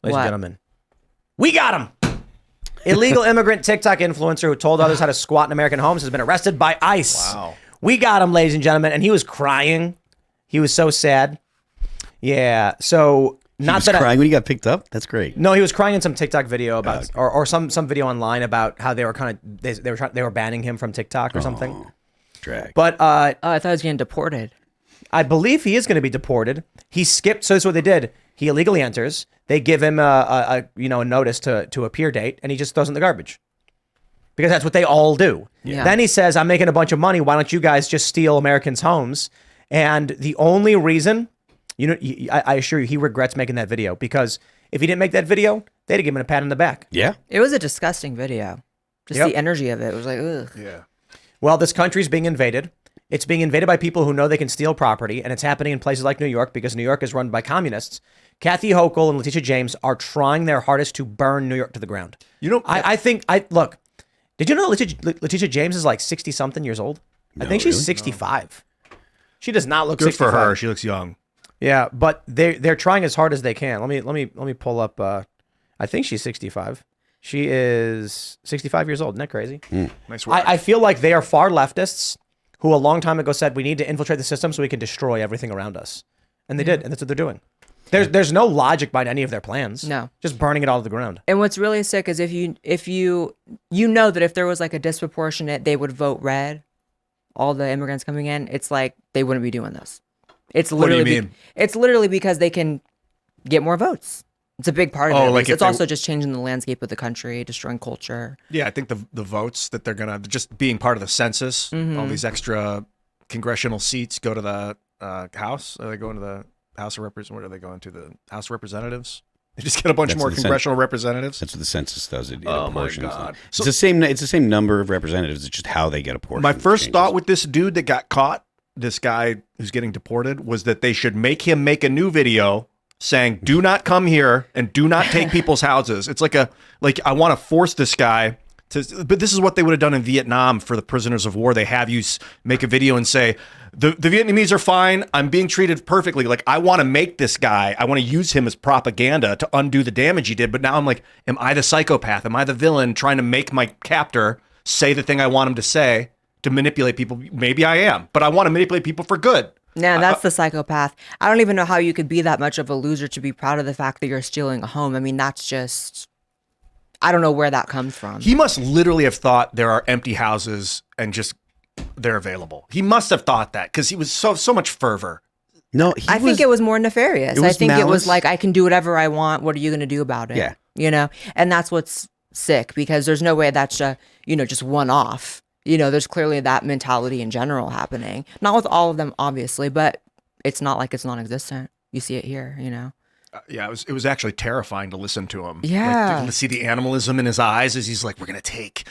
ladies and gentlemen. We got him. Illegal immigrant TikTok influencer who told others how to squat in American homes has been arrested by ICE. Wow. We got him, ladies and gentlemen, and he was crying. He was so sad. Yeah, so He was crying when he got picked up? That's great. No, he was crying in some TikTok video about, or some video online about how they were kind of they were banning him from TikTok or something. Drag. But I thought he was getting deported. I believe he is going to be deported. He skipped. So that's what they did. He illegally enters. They give him a notice to appear date, and he just throws it in the garbage because that's what they all do. Yeah. Then he says, "I'm making a bunch of money. Why don't you guys just steal Americans' homes?" And the only reason, I assure you, he regrets making that video because if he didn't make that video, they'd have given him a pat on the back. Yeah. It was a disgusting video. Just the energy of it was like, ugh. Yeah. Well, this country's being invaded. It's being invaded by people who know they can steal property, and it's happening in places like New York because New York is run by communists. Kathy Hochul and Letitia James are trying their hardest to burn New York to the ground. I think, look, did you know Letitia James is like 60-something years old? I think she's 65. She does not look 65. Good for her. She looks young. Yeah, but they're trying as hard as they can. Let me pull up. I think she's 65. She is 65 years old. Isn't that crazy? Nice work. I feel like they are far leftists who a long time ago said we need to infiltrate the system so we can destroy everything around us, and they did, and that's what they're doing. There's no logic behind any of their plans. No, just burning it all to the ground. And what's really sick is if you know that if there was like a disproportionate, they would vote red. All the immigrants coming in, it's like they wouldn't be doing this. It's literally what do you mean? It's literally because they can get more votes. It's a big part of it. Like it's also just changing the landscape of the country, destroying culture. Yeah, I think the votes that they're gonna just being part of the census, all these extra congressional seats go to the House. Are they going to the House of Representatives? What are they going to? The House of Representatives? They just get a bunch more congressional representatives. That's what the census does. It oh apportions my God! It's the same number of representatives. It's just how they get apportioned. My first thought with this dude that got caught, this guy who's getting deported, was that they should make him make a new video saying, "Do not come here and do not take people's houses." It's like I want to force this guy to. But this is what they would have done in Vietnam for the prisoners of war. They have you make a video and say, The Vietnamese are fine. I'm being treated perfectly. Like, I want to make this guy, I want to use him as propaganda to undo the damage he did. But now I'm like, am I the psychopath? Am I the villain trying to make my captor say the thing I want him to say to manipulate people? Maybe I am, but I want to manipulate people for good. Yeah, that's the psychopath. I don't even know how you could be that much of a loser to be proud of the fact that you're stealing a home. I mean, that's just, I don't know where that comes from. He must literally have thought there are empty houses and just they're available. He must have thought that because he was so much fervor. No, I think it was more nefarious. I think it was like, I can do whatever I want. What are you going to do about it? Yeah. You know, and that's what's sick because there's no way that's just one off. You know, there's clearly that mentality in general happening. Not with all of them, obviously, but it's not like it's non-existent. You see it here, you know. Yeah, it was actually terrifying to listen to him. Yeah. Like, to see the animalism in his eyes as he's like, we're going to take.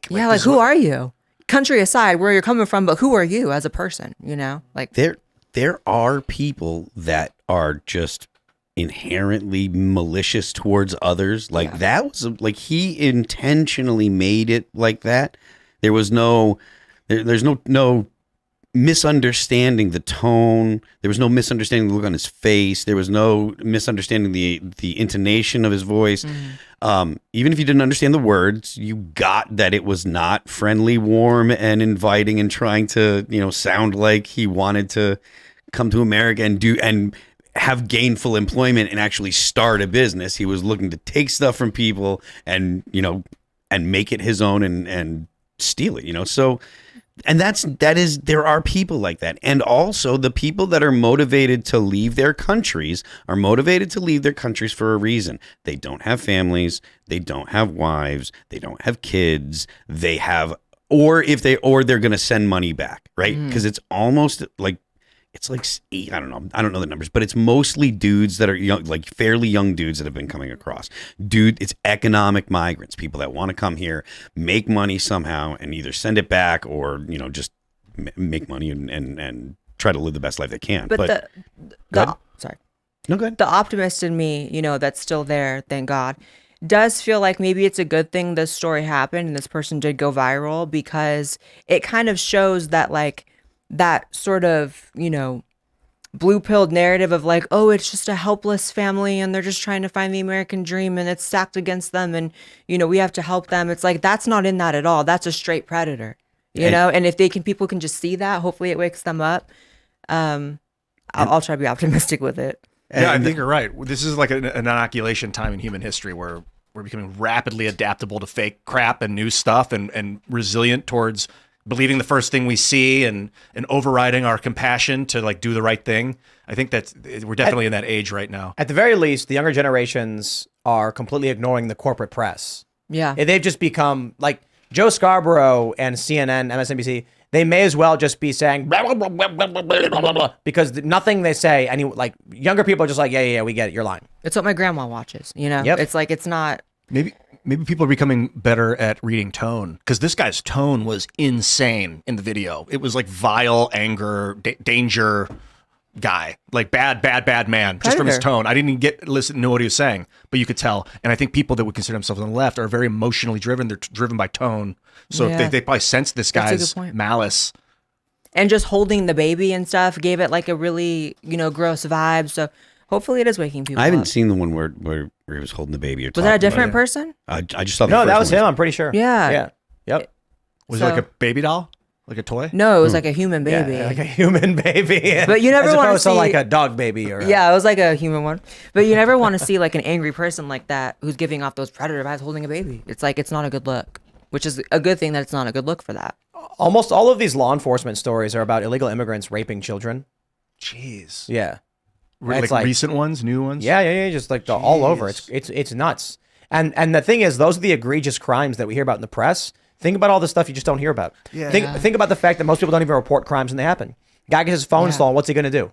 Yeah, like who are you? Country aside, where you're coming from, but who are you as a person, you know? Like there are people that are just inherently malicious towards others. Like that was like he intentionally made it like that. There was there's no misunderstanding the tone. There was no misunderstanding the look on his face. There was no misunderstanding the intonation of his voice. Even if you didn't understand the words, you got that it was not friendly, warm, and inviting and trying to, sound like he wanted to come to America and have gainful employment and actually start a business. He was looking to take stuff from people and make it his own and steal it, So, and there are people like that. And also the people that are motivated to leave their countries are motivated to leave their countries for a reason. They don't have families. They don't have wives. They don't have kids. They have, or they're going to send money back, right? Because it's almost like, I don't know the numbers, but it's mostly dudes that are young, like fairly young dudes that have been coming across. It's economic migrants, people that want to come here, make money somehow, and either send it back or just make money and try to live the best life they can. But sorry, no, go ahead. The optimist in me, that's still there, thank God, does feel like maybe it's a good thing this story happened and this person did go viral because it kind of shows that like that sort of, blue-pilled narrative of like, oh, it's just a helpless family and they're just trying to find the American dream and it's stacked against them and, you know, we have to help them. It's like, that's not in that at all. That's a straight predator, you know? And if people can just see that, hopefully it wakes them up. I'll try to be optimistic with it. Yeah, I think you're right. This is like an inoculation time in human history where we're becoming rapidly adaptable to fake crap and new stuff and resilient towards believing the first thing we see and overriding our compassion to like do the right thing. I think we're definitely in that age right now. At the very least, the younger generations are completely ignoring the corporate press. Yeah. They've just become like Joe Scarborough and CNN, MSNBC. They may as well just be saying blah, blah, blah, blah, blah, blah, blah, blah, because nothing they say, like younger people are just like, yeah, we get it. You're lying. It's what my grandma watches, you know? Yep. It's like, it's not. Maybe people are becoming better at reading tone because this guy's tone was insane in the video. It was like vile anger, danger guy, like bad man, just from his Predator. tone. I didn't even know what he was saying, but you could tell. And I think people that would consider themselves on the left are very emotionally driven. They're driven by tone. So Yeah. if they probably sense this That's a guy's good point. malice. And just holding the baby and stuff gave it like a really, you know, gross vibe. So hopefully it is waking people I haven't up. seen the one where he was holding the baby. Or Was that a different person? I just saw the No, first that was one. him. I'm pretty sure. Yeah. Yeah. Yep. Was So- it like a baby doll? Like a toy? No, it was like a human baby. Yeah, like a human baby. But you never as wanna opposed to see- like a dog baby or Yeah, it was like a human one. But you never want to see like an angry person like that who's giving off those predator vibes holding a baby. It's like, it's not a good look, which is a good thing that it's not a good look for that. Almost all of these law enforcement stories are about illegal immigrants raping children. Jeez. Yeah. Like, It's like- recent ones, new ones? Yeah, just like all over. It's nuts. And the thing is, those are the egregious crimes that we hear about in the press. Think about all the stuff you just don't hear about. Yeah. Think about the fact that most people don't even report crimes when they happen. Guy gets his phone Yeah. stolen. What's he going to do?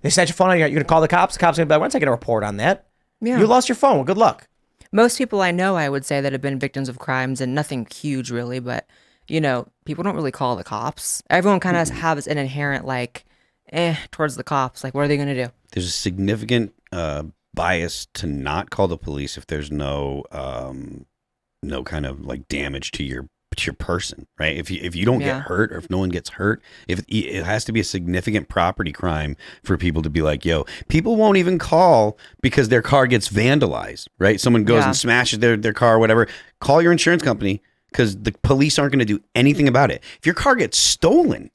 They snatch your phone. You're going to call the cops. The cops are going to be like, we're not taking a report on that. Yeah. You lost your phone. Well, good luck. Most people I know, I would say, that have been victims of crimes, and nothing huge really, but you know, people don't really call the cops. Everyone kind of has an inherent like, towards the cops. Like, what are they going to do? There's a significant bias to not call the police if there's no kind of like damage to your person, right? If you don't Yeah. get hurt, or if no one gets hurt, if it has to be a significant property crime for people to be like, yo, people won't even call because their car gets vandalized, right? Someone goes Yeah. and smashes their car or whatever. Call your insurance company because the police aren't going to do anything about it. If your car gets stolen,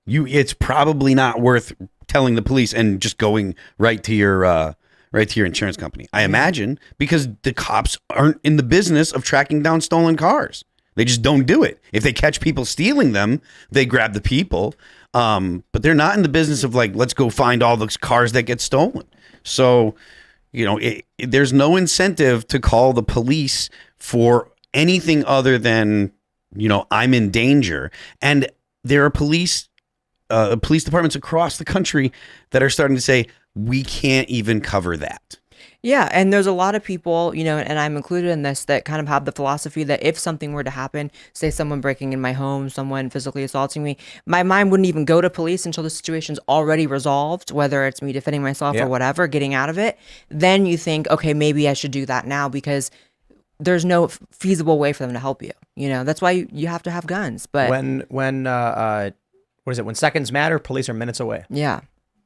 it's probably not worth telling the police and just going right to your insurance company. I imagine because the cops aren't in the business of tracking down stolen cars. They just don't do it. If they catch people stealing them, they grab the people. But they're not in the business of like, let's go find all those cars that get stolen. So, you know, there's no incentive to call the police for anything other than, you know, I'm in danger. And there are police departments across the country that are starting to say, we can't even cover that. Yeah, and there's a lot of people, you know, and I'm included in this, that kind of have the philosophy that if something were to happen, say someone breaking in my home, someone physically assaulting me, my mind wouldn't even go to police until the situation's already resolved, whether it's me defending myself Yeah. or whatever, getting out of it. Then you think, okay, maybe I should do that now because there's no feasible way for them to help you. You know, that's why you have to have guns. But When what is it? When seconds matter, police are minutes away. yeah.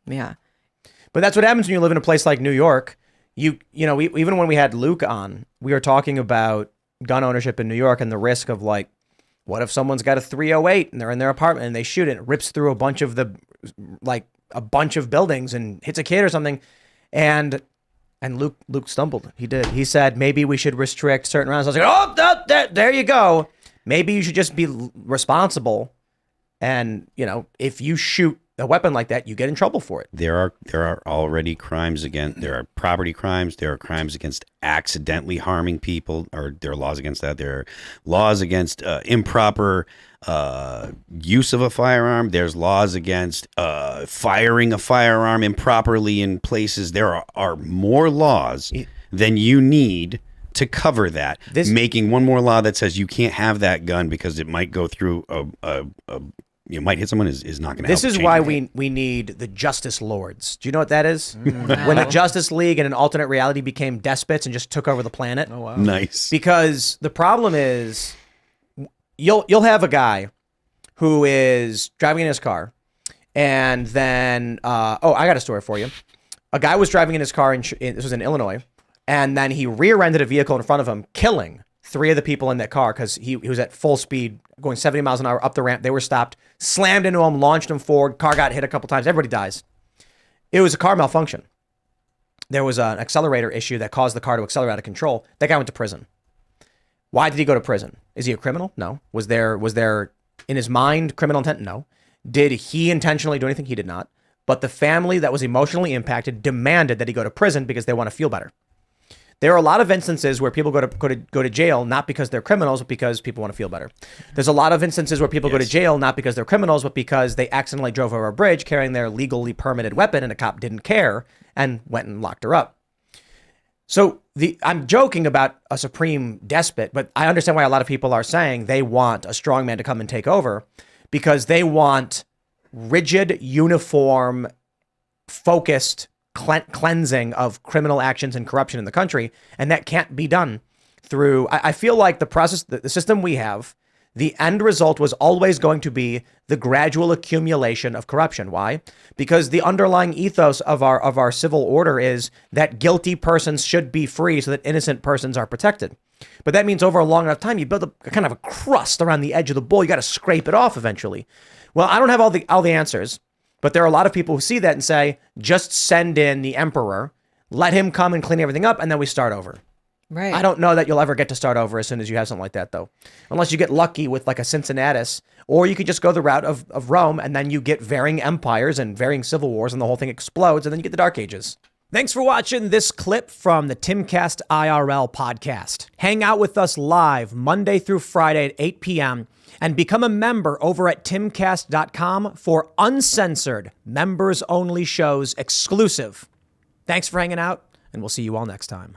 But that's what happens when you live in a place like New York. You know, even when we had Luke on, we were talking about gun ownership in New York and the risk of like, what if someone's got a 308 and they're in their apartment and they shoot it, rips through a bunch of buildings and hits a kid or something, and Luke stumbled. He did. He said maybe we should restrict certain rounds. I was like, there you go. Maybe you should just be responsible, and you know, if you shoot a weapon like that, you get in trouble for it. There are already crimes against. There are property crimes. There are crimes against accidentally harming people, or there are laws against that. There are laws against improper use of a firearm. There's laws against firing a firearm improperly in places. There are more laws than you need to cover that. Making one more law that says you can't have that gun because it might go through you might hit someone is not going to help. This is change why anything. we need the Justice Lords. Do you know what that is? When the Justice League in an alternate reality became despots and just took over the planet. Oh, wow. Nice. Because the problem is, you'll have a guy who is driving in his car, And then, I got a story for you. A guy was driving in his car, this was in Illinois, and then he rear-ended a vehicle in front of him, killing 3 of the people in that car because he was at full speed, going 70 miles an hour up the ramp. They were stopped, slammed into him, launched him forward. Car got hit a couple times. Everybody dies. It was a car malfunction. There was an accelerator issue that caused the car to accelerate out of control. That guy went to prison. Why did he go to prison? Is he a criminal? No. Was there in his mind criminal intent? No. Did he intentionally do anything? He did not. But the family that was emotionally impacted demanded that he go to prison because they want to feel better. There are a lot of instances where people go to jail not because they're criminals, but because people want to feel better. There's a lot of instances where people go to jail not because they're criminals, but because they accidentally drove over a bridge carrying their legally permitted weapon and a cop didn't care and went and locked her up. So I'm joking about a supreme despot, but I understand why a lot of people are saying they want a strong man to come and take over because they want rigid, uniform, focused cleansing of criminal actions and corruption in the country. And that can't be done through, I feel like the process, the system we have, the end result was always going to be the gradual accumulation of corruption. Why? Because the underlying ethos of our civil order is that guilty persons should be free so that innocent persons are protected. But that means over a long enough time, you build a kind of a crust around the edge of the bowl. You got to scrape it off eventually. Well, I don't have all the answers. But there are a lot of people who see that and say, just send in the emperor, let him come and clean everything up, and then we start over. Right. I don't know that you'll ever get to start over as soon as you have something like that, though. Unless you get lucky with like a Cincinnatus, or you could just go the route of Rome, and then you get varying empires and varying civil wars, and the whole thing explodes, and then you get the Dark Ages. Thanks for watching this clip from the Timcast IRL podcast. Hang out with us live Monday through Friday at 8 p.m., and become a member over at timcast.com for uncensored, members-only shows exclusive. Thanks for hanging out, and we'll see you all next time.